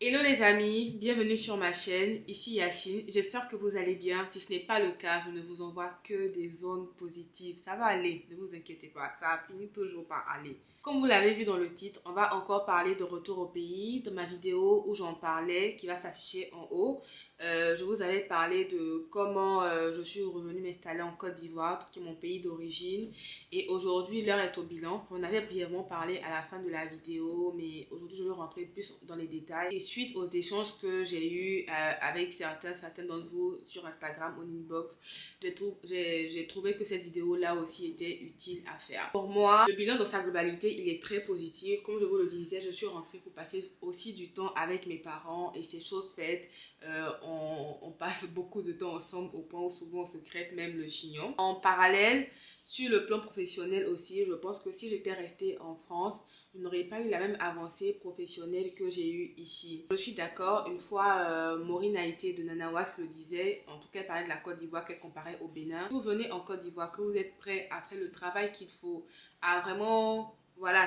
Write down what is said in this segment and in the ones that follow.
Hello les amis, bienvenue sur ma chaîne, ici Yachine, j'espère que vous allez bien. Si ce n'est pas le cas, je ne vous envoie que des ondes positives, ça va aller, ne vous inquiétez pas, ça finit toujours par aller. Comme vous l'avez vu dans le titre, on va encore parler de retour au pays, de ma vidéo où j'en parlais, qui va s'afficher en haut. Je vous avais parlé de comment je suis revenue m'installer en Côte d'Ivoire, qui est mon pays d'origine. Et aujourd'hui, l'heure est au bilan. On avait brièvement parlé à la fin de la vidéo, mais aujourd'hui, je vais rentrer plus dans les détails. Et suite aux échanges que j'ai eus avec certains d'entre vous sur Instagram, en inbox, j'ai trouvé que cette vidéo-là aussi était utile à faire. Pour moi, le bilan dans sa globalité, il est très positif. Comme je vous le disais, je suis rentrée pour passer aussi du temps avec mes parents et ces choses faites. On passe beaucoup de temps ensemble au point où souvent on se crêpe même le chignon. En parallèle, sur le plan professionnel aussi, je pense que si j'étais restée en France, je n'aurais pas eu la même avancée professionnelle que j'ai eue ici. Je suis d'accord, une fois Maureen Haïté de Nanawax le disait, en tout cas elle parlait de la Côte d'Ivoire qu'elle comparait au Bénin. Si vous venez en Côte d'Ivoire, que vous êtes prêt à faire le travail qu'il faut, à vraiment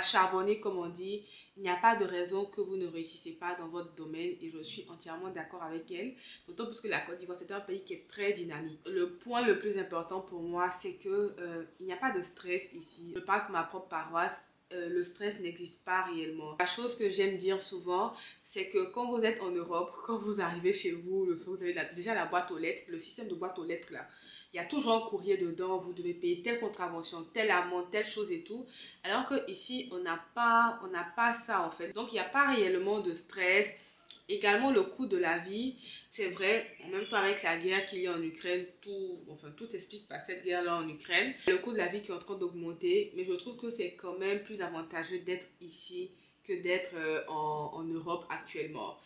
charbonner comme on dit, il n'y a pas de raison que vous ne réussissez pas dans votre domaine et je suis entièrement d'accord avec elle. D'autant plus que la Côte d'Ivoire, c'est un pays qui est très dynamique. Le point le plus important pour moi, c'est que il n'y a pas de stress ici. Je parle pour ma propre paroisse. Le stress n'existe pas réellement. La chose que j'aime dire souvent, c'est que quand vous êtes en Europe, quand vous arrivez chez vous, le soir, vous avez déjà la boîte aux lettres, le système de boîte aux lettres là. Il y a toujours un courrier dedans, vous devez payer telle contravention, telle amende, telle chose et tout. Alors que ici, on n'a pas ça en fait. Donc, il n'y a pas réellement de stress. Également, le coût de la vie, c'est vrai, en même temps avec la guerre qu'il y a en Ukraine, tout s'explique par cette guerre-là en Ukraine. Le coût de la vie qui est en train d'augmenter, mais je trouve que c'est quand même plus avantageux d'être ici que d'être en Europe actuellement.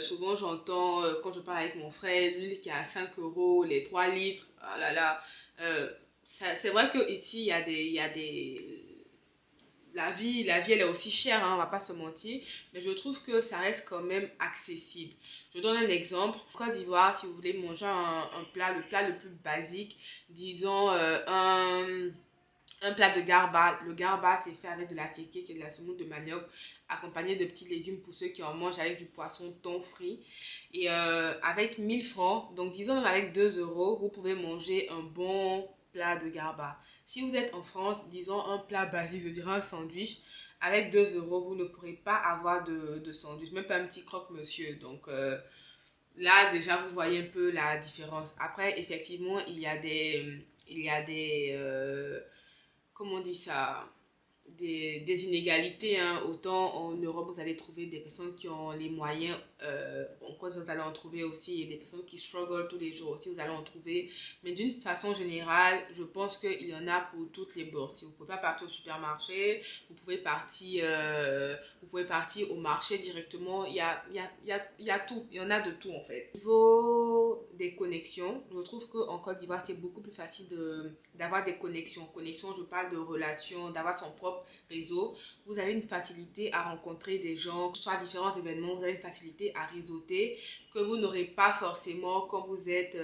Souvent, j'entends, quand je parle avec mon frère, l'huile qui est à 5 euros, les 3 litres, ah là là. C'est vrai qu'ici, il y a des la vie, elle est aussi chère, hein, on va pas se mentir, mais je trouve que ça reste quand même accessible. Je donne un exemple. En Côte d'Ivoire, si vous voulez manger un plat, le plat le plus basique, disons un plat de garba. Le garba, c'est fait avec de la tiéké, qui est de la semoule de manioc, accompagné de petits légumes pour ceux qui en mangent avec du poisson thon frit. Et avec 1000 francs, donc disons même avec 2 euros, vous pouvez manger un bon plat de garba. Si vous êtes en France, disons un plat basique, je dirais un sandwich, avec 2 euros, vous ne pourrez pas avoir de sandwich, même pas un petit croque-monsieur. Donc là, déjà, vous voyez un peu la différence. Après, effectivement, il y a des comment on dit ça, des inégalités, hein. Autant en Europe vous allez trouver des personnes qui ont les moyens, en Côte vous allez en trouver aussi, et des personnes qui struggle tous les jours aussi, vous allez en trouver, mais d'une façon générale je pense qu'il y en a pour toutes les bourses. Si vous ne pouvez pas partir au supermarché, vous pouvez partir au marché directement. Il y a tout, il y en a de tout en fait. Au niveau des connexions, je trouve qu'en Côte d'Ivoire c'est beaucoup plus facile d'avoir des connexions. Je parle de relations, d'avoir son propre réseau. Vous avez une facilité à rencontrer des gens, soit à différents événements, vous avez une facilité à réseauter que vous n'aurez pas forcément quand vous êtes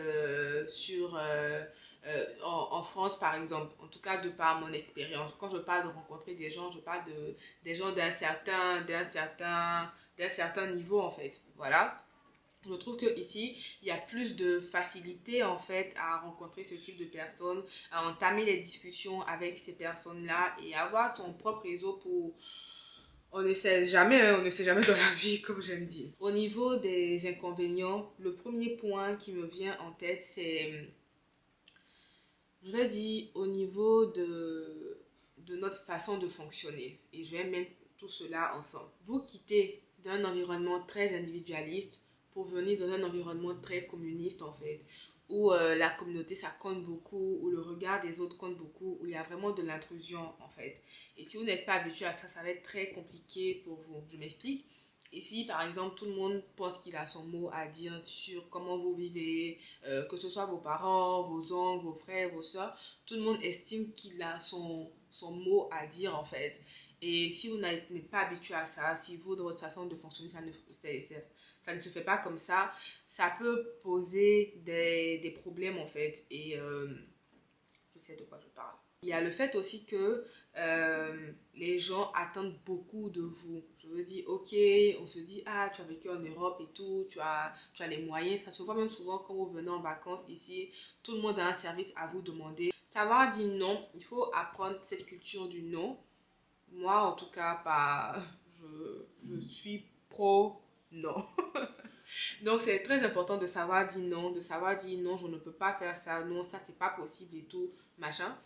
en France par exemple. En tout cas de par mon expérience. Quand je parle de rencontrer des gens, je parle des gens d'un certain niveau en fait. Voilà. Je trouve qu'ici, il y a plus de facilité en fait à rencontrer ce type de personnes, à entamer les discussions avec ces personnes-là et avoir son propre réseau pour... On ne sait jamais, hein, on ne sait jamais dans la vie, comme j'aime dire. Au niveau des inconvénients, le premier point qui me vient en tête, c'est, je vais dire, au niveau de notre façon de fonctionner. Et je vais mettre tout cela ensemble. Vous quittez d'un environnement très individualiste pour venir dans un environnement très communiste en fait, où la communauté ça compte beaucoup, où le regard des autres compte beaucoup, où il y a vraiment de l'intrusion en fait. Et si vous n'êtes pas habitué à ça, ça va être très compliqué pour vous. Je m'explique. Ici, par exemple, tout le monde pense qu'il a son mot à dire sur comment vous vivez, que ce soit vos parents, vos oncles, vos frères, vos soeurs. Tout le monde estime qu'il a son mot à dire en fait. Et si vous n'êtes pas habitué à ça, si vous, dans votre façon de fonctionner, ça ne se fait pas comme ça peut poser des problèmes en fait. Et je sais de quoi je parle. Il y a le fait aussi que les gens attendent beaucoup de vous. Je veux dire, ok, on se dit, ah, tu as vécu en Europe et tout, tu as les moyens. Ça se voit même souvent quand vous venez en vacances ici, tout le monde a un service à vous demander. Savoir dire non, il faut apprendre cette culture du non. Moi, en tout cas, pas, je suis pro non. Donc, c'est très important de savoir dire non, je ne peux pas faire ça, non, ça, c'est pas possible et tout, machin.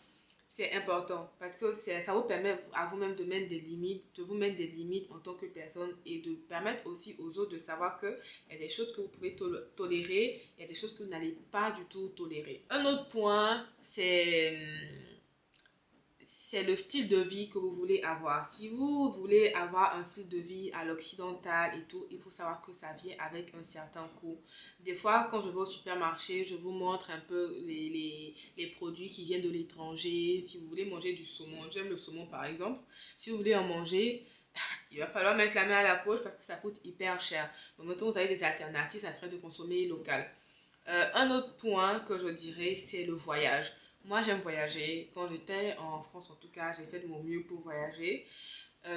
C'est important parce que ça vous permet à vous-même de mettre des limites, de vous mettre des limites en tant que personne et de permettre aussi aux autres de savoir qu'il y a des choses que vous pouvez tolérer, il y a des choses que vous n'allez pas du tout tolérer. Un autre point, c'est le style de vie que vous voulez avoir. Si vous voulez avoir un style de vie à l'occidental et tout, il faut savoir que ça vient avec un certain coût. Des fois, quand je vais au supermarché, je vous montre un peu les produits qui viennent de l'étranger. Si vous voulez manger du saumon, j'aime le saumon par exemple. Si vous voulez en manger, il va falloir mettre la main à la poche parce que ça coûte hyper cher. Donc maintenant, vous avez des alternatives, ça serait de consommer local. Un autre point que je dirais, c'est le voyage. Moi, j'aime voyager. Quand j'étais en France, en tout cas, j'ai fait de mon mieux pour voyager.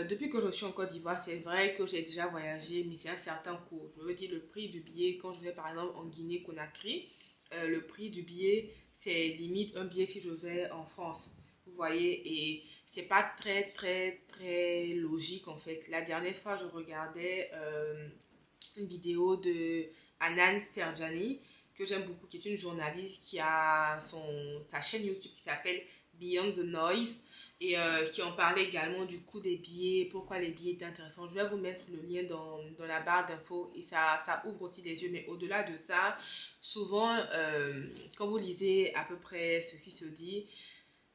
Depuis que je suis en Côte d'Ivoire, c'est vrai que j'ai déjà voyagé, mais c'est un certain coût. Je veux dire, le prix du billet, quand je vais par exemple en Guinée-Conakry, le prix du billet, c'est limite un billet si je vais en France. Vous voyez, et c'est pas très logique en fait. La dernière fois, je regardais une vidéo de Anan Ferjani, que j'aime beaucoup, qui est une journaliste qui a sa chaîne YouTube qui s'appelle Beyond the Noise et qui en parlait également du coût des billets, pourquoi les billets étaient intéressants. Je vais vous mettre le lien dans la barre d'infos et ça ouvre aussi les yeux. Mais au-delà de ça, souvent, quand vous lisez à peu près ce qui se dit,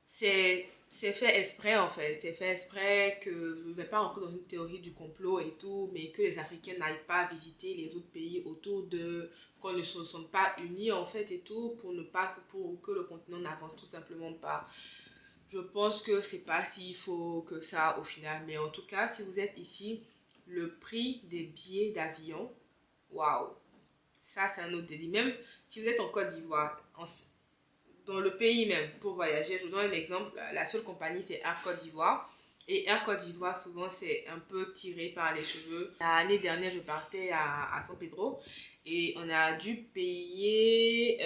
c'est fait exprès en fait. C'est fait exprès que je ne vais pas rentrer dans une théorie du complot et tout, mais que les Africains n'aillent pas visiter les autres pays autour de, qu'on ne se sente pas unis en fait et tout, pour que le continent n'avance tout simplement pas. Je pense que c'est pas si faux que ça au final, mais en tout cas, si vous êtes ici, le prix des billets d'avion, waouh, ça c'est un autre délit. Même si vous êtes en Côte d'Ivoire, dans le pays même pour voyager. Je vous donne un exemple. La seule compagnie, c'est Air Côte d'Ivoire. Et Air Côte d'Ivoire, souvent, c'est un peu tiré par les cheveux. L'année dernière, je partais à San Pedro et on a dû payer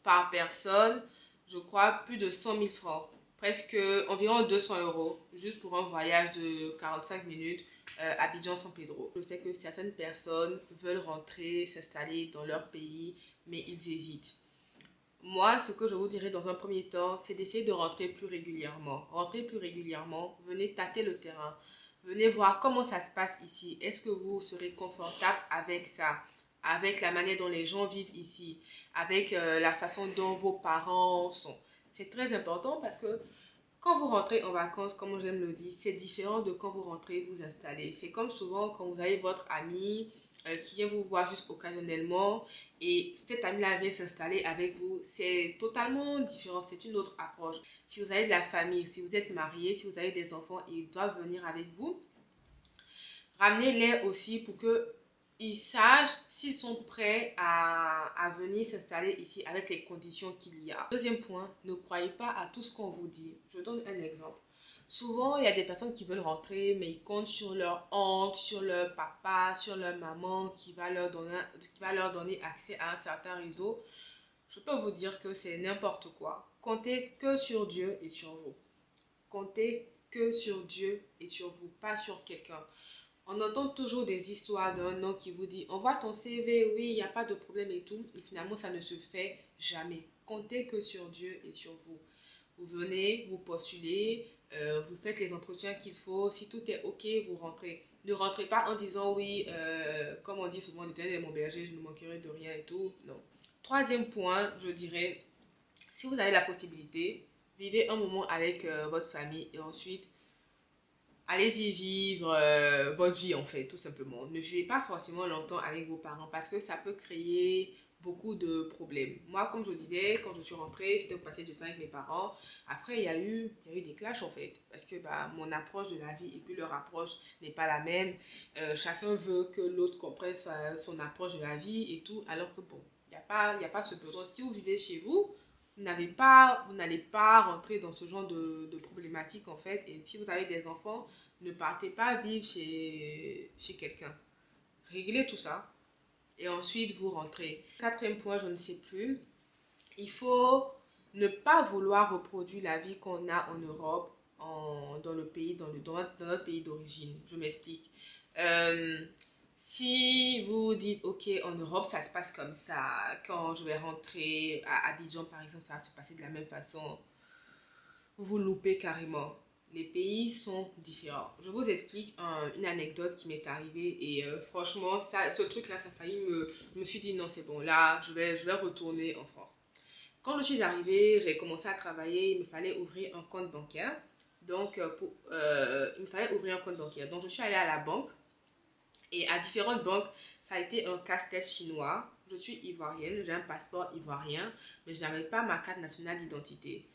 par personne, je crois, plus de 100 000 francs. Presque environ 200 euros, juste pour un voyage de 45 minutes. Abidjan-San Pedro. Je sais que certaines personnes veulent rentrer, s'installer dans leur pays, mais ils hésitent. Moi, ce que je vous dirais dans un premier temps, c'est d'essayer de rentrer plus régulièrement. Rentrez plus régulièrement, venez tâter le terrain. Venez voir comment ça se passe ici. Est-ce que vous serez confortable avec ça? Avec la manière dont les gens vivent ici? Avec la façon dont vos parents sont? C'est très important parce que quand vous rentrez en vacances, comme j'aime le dire, c'est différent de quand vous rentrez vous installer. C'est comme souvent quand vous avez votre ami qui vient vous voir juste occasionnellement et cet ami-là vient s'installer avec vous. C'est totalement différent, c'est une autre approche. Si vous avez de la famille, si vous êtes marié, si vous avez des enfants et ils doivent venir avec vous, ramenez-les aussi pour que ils sachent s'ils sont prêts à venir s'installer ici avec les conditions qu'il y a. Deuxième point, ne croyez pas à tout ce qu'on vous dit. Je donne un exemple. Souvent, il y a des personnes qui veulent rentrer, mais ils comptent sur leur oncle, sur leur papa, sur leur maman qui va leur donner accès à un certain réseau. Je peux vous dire que c'est n'importe quoi. Comptez que sur Dieu et sur vous. Comptez que sur Dieu et sur vous, pas sur quelqu'un. On entend toujours des histoires d'un homme qui vous dit « On voit ton CV, oui, il n'y a pas de problème et tout. » Et finalement, ça ne se fait jamais. Comptez que sur Dieu et sur vous. Vous venez, vous postulez, vous faites les entretiens qu'il faut. Si tout est OK, vous rentrez. Ne rentrez pas en disant « Oui, comme on dit souvent, l'Éternel est mon berger, je ne manquerai de rien et tout. » Non. Troisième point, je dirais, si vous avez la possibilité, vivez un moment avec votre famille et ensuite, allez-y vivre votre vie en fait, tout simplement. Ne vivez pas forcément longtemps avec vos parents parce que ça peut créer beaucoup de problèmes. Moi, comme je vous disais, quand je suis rentrée, c'était pour passer du temps avec mes parents. Après, il y a eu des clashs en fait parce que mon approche de la vie et puis leur approche n'est pas la même. Chacun veut que l'autre comprenne son approche de la vie et tout, alors que bon, il n'y a pas ce besoin. Si vous vivez chez vous, vous n'allez pas rentrer dans ce genre de problématique en fait. Et si vous avez des enfants, ne partez pas vivre chez quelqu'un. Réglez tout ça et ensuite vous rentrez. Quatrième point, je ne sais plus. Il faut ne pas vouloir reproduire la vie qu'on a en Europe, dans le pays, dans notre pays d'origine. Je m'explique. Si vous dites, ok, en Europe, ça se passe comme ça, quand je vais rentrer à Abidjan, par exemple, ça va se passer de la même façon, vous vous loupez carrément. Les pays sont différents. Je vous explique une anecdote qui m'est arrivée et franchement, ce truc-là, ça a failli je me suis dit, non, c'est bon, là, je vais retourner en France. Quand je suis arrivée, j'ai commencé à travailler, il me fallait ouvrir un compte bancaire. Donc, il me fallait ouvrir un compte bancaire. Donc, je suis allée à la banque. Et à différentes banques, ça a été un casse-tête chinois. Je suis ivoirienne, j'ai un passeport ivoirien, mais je n'avais pas ma carte nationale d'identité.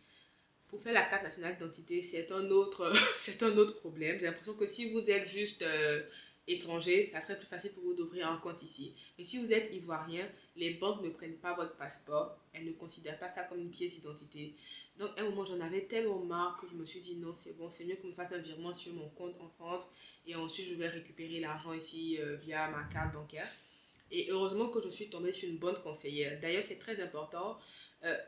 Pour faire la carte nationale d'identité, c'est un autre, c'est un autre problème. J'ai l'impression que si vous êtes juste étranger, ça serait plus facile pour vous d'ouvrir un compte ici. Mais si vous êtes ivoirien, les banques ne prennent pas votre passeport. Elles ne considèrent pas ça comme une pièce d'identité. Donc, à un moment, j'en avais tellement marre que je me suis dit non, c'est bon, c'est mieux qu'on me fasse un virement sur mon compte en France et ensuite je vais récupérer l'argent ici via ma carte bancaire. Et heureusement que je suis tombée sur une bonne conseillère. D'ailleurs, c'est très important.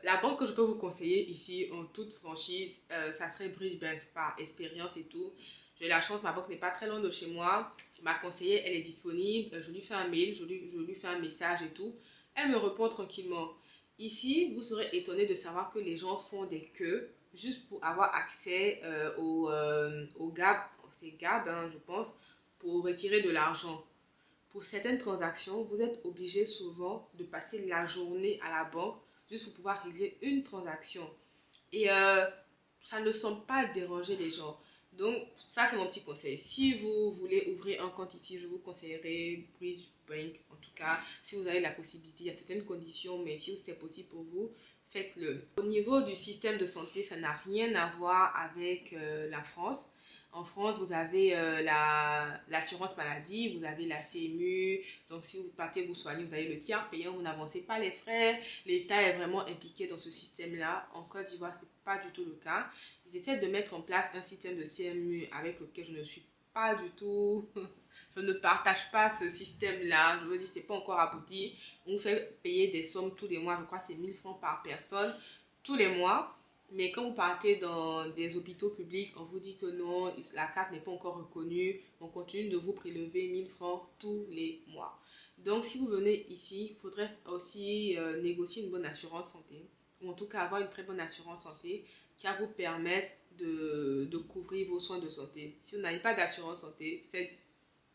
La banque que je peux vous conseiller ici, en toute franchise, ça serait Bridge Bank par expérience et tout. J'ai la chance, ma banque n'est pas très loin de chez moi. Ma conseillère, elle est disponible. Je lui fais un mail, je lui fais un message et tout. Elle me répond tranquillement. Ici, vous serez étonné de savoir que les gens font des queues juste pour avoir accès au GAB, c'est GAB, hein, je pense, pour retirer de l'argent. Pour certaines transactions, vous êtes obligé souvent de passer la journée à la banque juste pour pouvoir régler une transaction. Et ça ne semble pas déranger les gens. Donc, ça, c'est mon petit conseil. Si vous voulez ouvrir un compte ici, je vous conseillerais Bridge Bank. En tout cas, si vous avez la possibilité, il y a certaines conditions, mais si c'est possible pour vous, faites-le. Au niveau du système de santé, ça n'a rien à voir avec la France. En France, vous avez l'assurance maladie, vous avez la CMU. Donc, si vous partez vous soigner, vous avez le tiers payant, vous n'avancez pas les frais. L'État est vraiment impliqué dans ce système-là. En Côte d'Ivoire, ce n'est pas du tout le cas. Ils essaient de mettre en place un système de CMU avec lequel je ne suis pas du tout... je ne partage pas ce système-là. Je veux dire, ce n'est pas encore abouti. On vous fait payer des sommes tous les mois. Je crois que c'est 1000 francs par personne tous les mois. Mais quand vous partez dans des hôpitaux publics, on vous dit que non, la carte n'est pas encore reconnue. On continue de vous prélever 1000 francs tous les mois. Donc, si vous venez ici, il faudrait aussi négocier une bonne assurance santé. Ou en tout cas, avoir une très bonne assurance santé qui va vous permettre de couvrir vos soins de santé. Si vous n'avez pas d'assurance santé, faites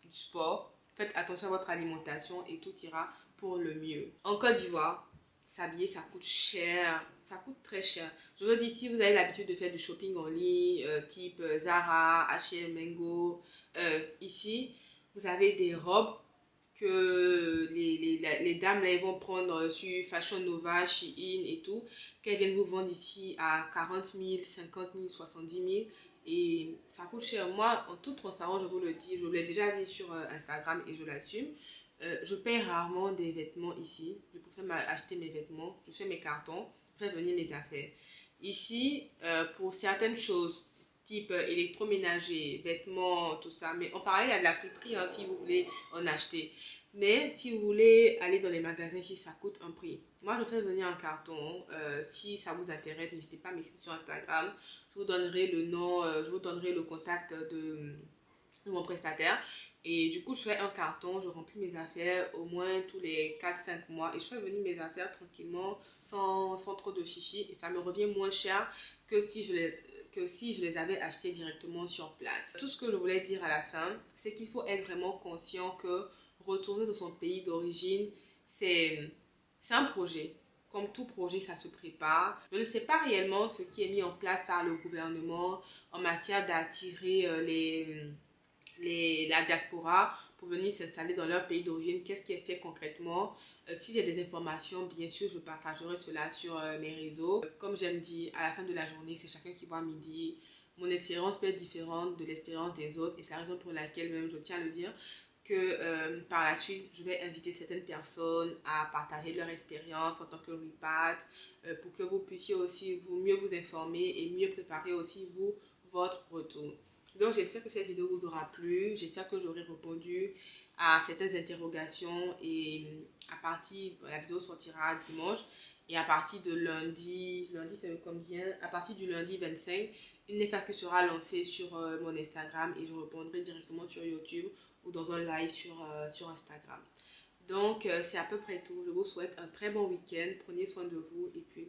du sport, faites attention à votre alimentation et tout ira pour le mieux. En Côte d'Ivoire, s'habiller, ça coûte cher. Ça coûte très cher. Je veux dire, si vous avez l'habitude de faire du shopping en ligne, type Zara, H&M, Mango, ici, vous avez des robes que les dames là, elles vont prendre sur Fashion Nova, Shein et tout, qu'elles viennent vous vendre ici à 40 000, 50 000, 70 000. Et ça coûte cher. Moi, en toute transparence, je vous le dis, je vous l'ai déjà dit sur Instagram et je l'assume. Je paye rarement des vêtements ici. Je préfère acheter mes vêtements, je fais mes cartons, je fais venir mes affaires. Ici, pour certaines choses, type électroménager, vêtements, tout ça, mais en parallèle, il y a de la friperie hein, si vous voulez en acheter. Mais si vous voulez aller dans les magasins ici, ça coûte un prix. Moi, je fais venir un carton. Si ça vous intéresse, n'hésitez pas à m'écrire sur Instagram. Je vous donnerai le nom, je vous donnerai le contact de mon prestataire. Et du coup, je fais un carton, je remplis mes affaires au moins tous les 4-5 mois. Et je fais venir mes affaires tranquillement, sans trop de chichi. Et ça me revient moins cher que si je les avais achetées directement sur place. Tout ce que je voulais dire à la fin, c'est qu'il faut être vraiment conscient que retourner dans son pays d'origine, c'est un projet. Comme tout projet, ça se prépare. Je ne sais pas réellement ce qui est mis en place par le gouvernement en matière d'attirer la diaspora pour venir s'installer dans leur pays d'origine. Qu'est-ce qui est fait concrètement? Si j'ai des informations, bien sûr, je partagerai cela sur mes réseaux. Comme j'aime dire, à la fin de la journée, c'est chacun qui voit midi. Mon expérience peut être différente de l'expérience des autres et c'est la raison pour laquelle même je tiens à le dire. que par la suite, je vais inviter certaines personnes à partager leur expérience en tant que repat pour que vous puissiez aussi mieux vous informer et mieux préparer aussi votre retour. Donc, j'espère que cette vidéo vous aura plu. J'espère que j'aurai répondu à certaines interrogations et la vidéo sortira dimanche. Et à partir de lundi c'est combien? À partir du lundi 25, une FAQ sera lancée sur mon Instagram et je répondrai directement sur YouTube ou dans un live sur Instagram. Donc, c'est à peu près tout. Je vous souhaite un très bon week-end. Prenez soin de vous et puis